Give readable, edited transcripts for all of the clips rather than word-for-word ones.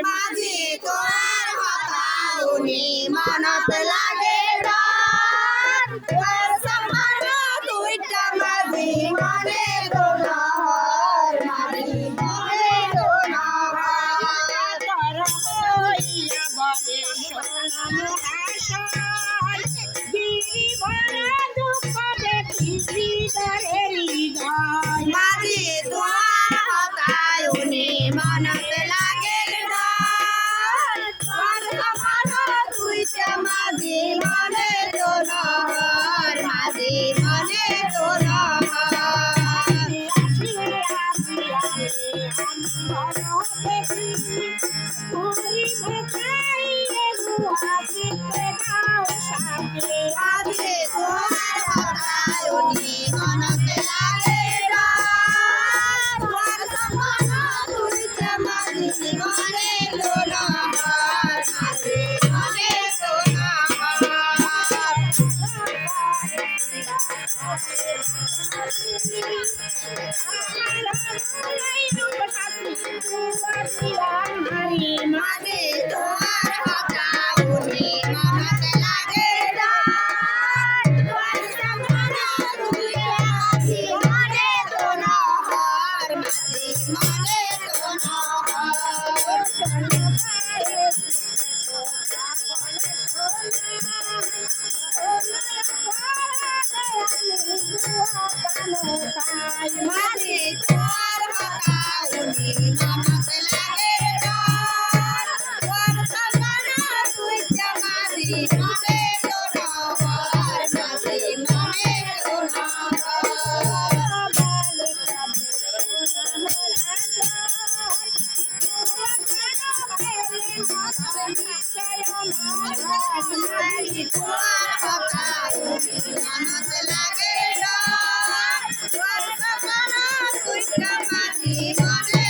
মাঝি তোর হতাউনি মনত লাগে তোর সমান দুইটা মাঝি মনে তো নহর মাঝি মনে তো নহর তোর হইয়া বলে সোনাম হাসন গিরি বড় দুঃখ দেখি হৃদয়ের হৃদয় মাঝি তোর হতাউনি মনত লাগে তোর সমান দুইটা মাঝি মনে তো নহর মাঝি মনে তো নহর মাঝি তোর হতাউনি মনত লাগে তোর সমান দুইটা মাঝি মনে তো নহর মাঝি মনে তো নহর মাঝি তোর হতাউনি মনত লাগে তোর সমান দুইটা মাঝি মনে তো নহর মাঝি মনে তো নহর মাঝি তোর হতাউনি মনত লাগে তোর সমান দুইটা মাঝি মনে তো নহর মাঝি মনে তো নহর মাঝি তোর হতাউনি মনত লাগে তোর সমান দুইটা মাঝি মনে তো নহর মাঝি মনে তো নহর মাঝি তোর হতাউনি মনত লাগে তোর সমান দুইটা মাঝি মনে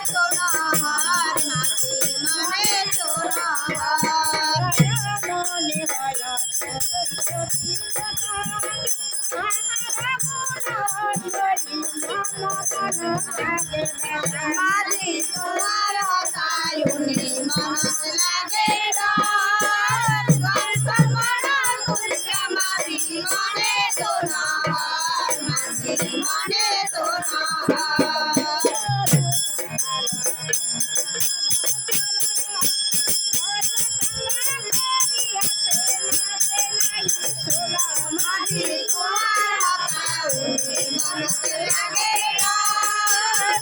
তো নহর মাঝি মনে তো নহর মাঝি তোর হতাউনি মনত লাগে তোর সমান দুইটা মাঝি মনে তো নহর মাঝি মনে তো নহর মাঝি তোর হতাউনি মনত লাগে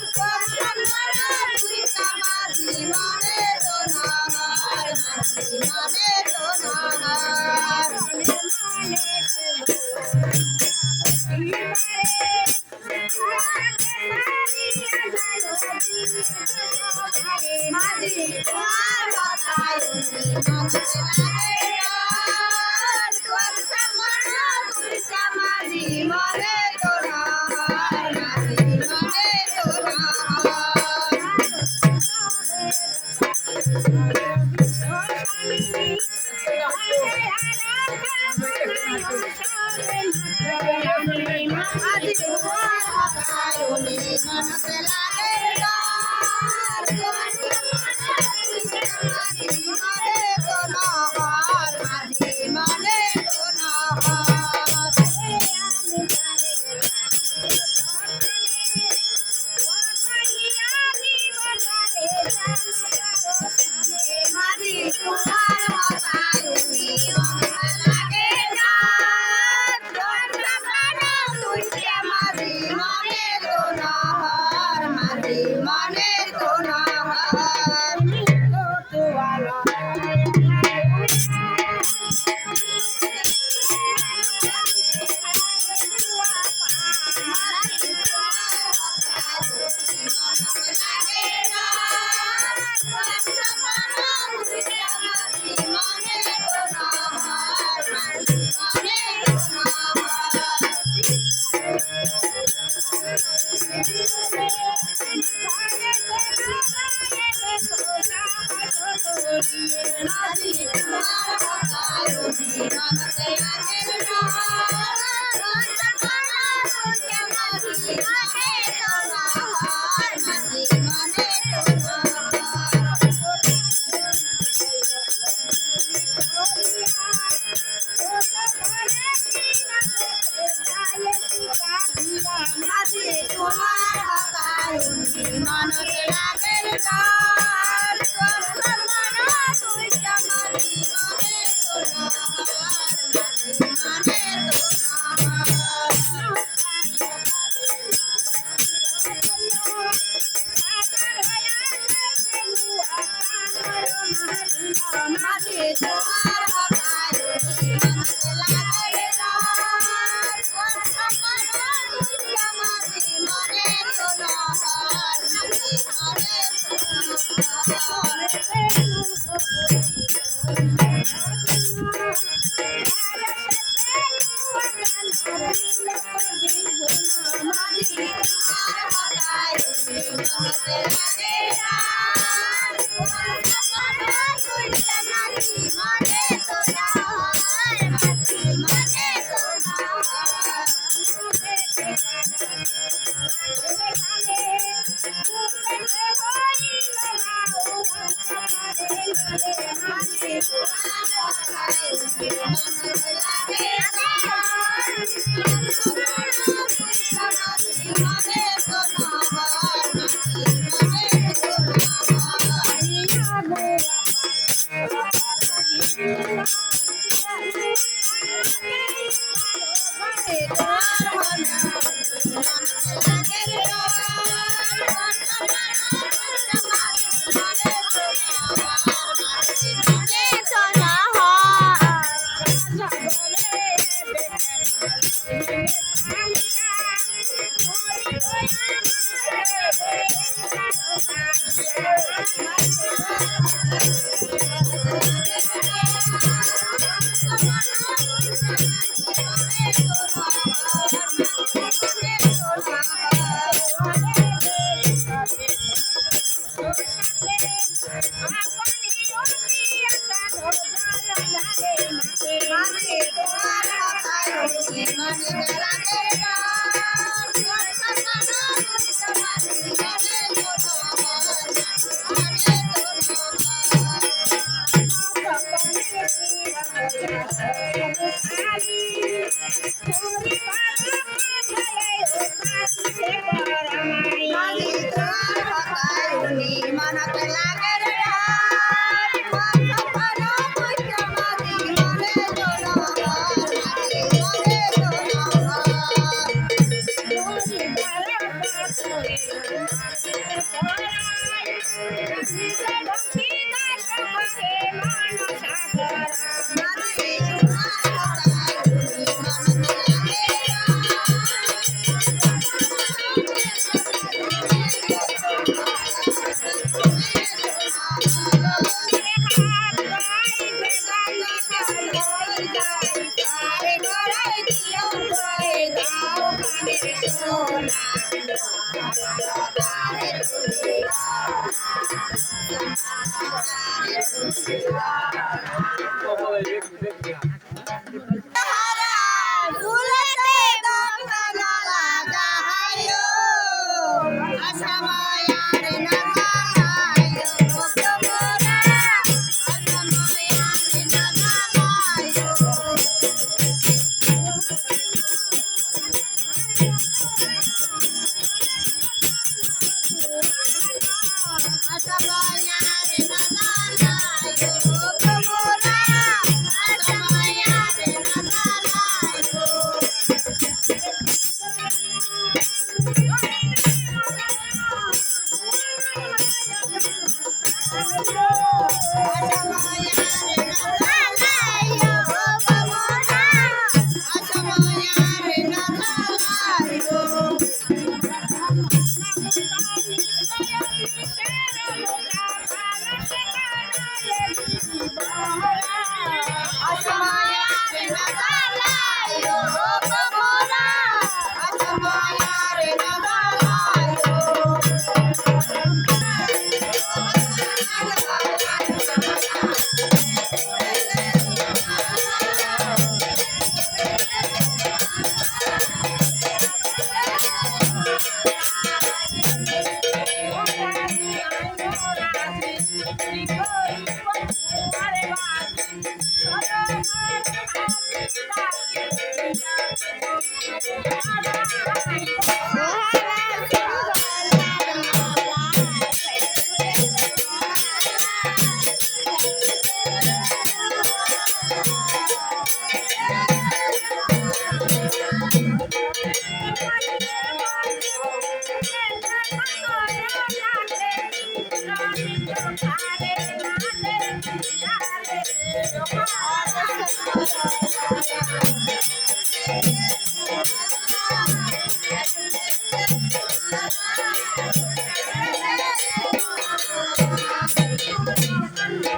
তোর সমান দুইটা মাঝি মনে তো নহর মাঝি মনে তো নহর মাঝি তোর হতাউনি মনত লাগে তোর সমান দুইটা মাঝি মনে তো নহর মাঝি মনে তো নহর माझी तुम्हार हकायो मनते लागेल डोर तुझ्या माझी मने तो नहार माझी मने तो माझी तुम्हार हकायो मनते लागेल डोर तुझ्या माझी मने तो नहार माझी मने तो माझी तुम्हार हकायो मनते लागेल डोर तुझ्या माझी मने तो नहार माझी मने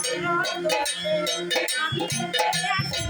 আমি তোকে আসি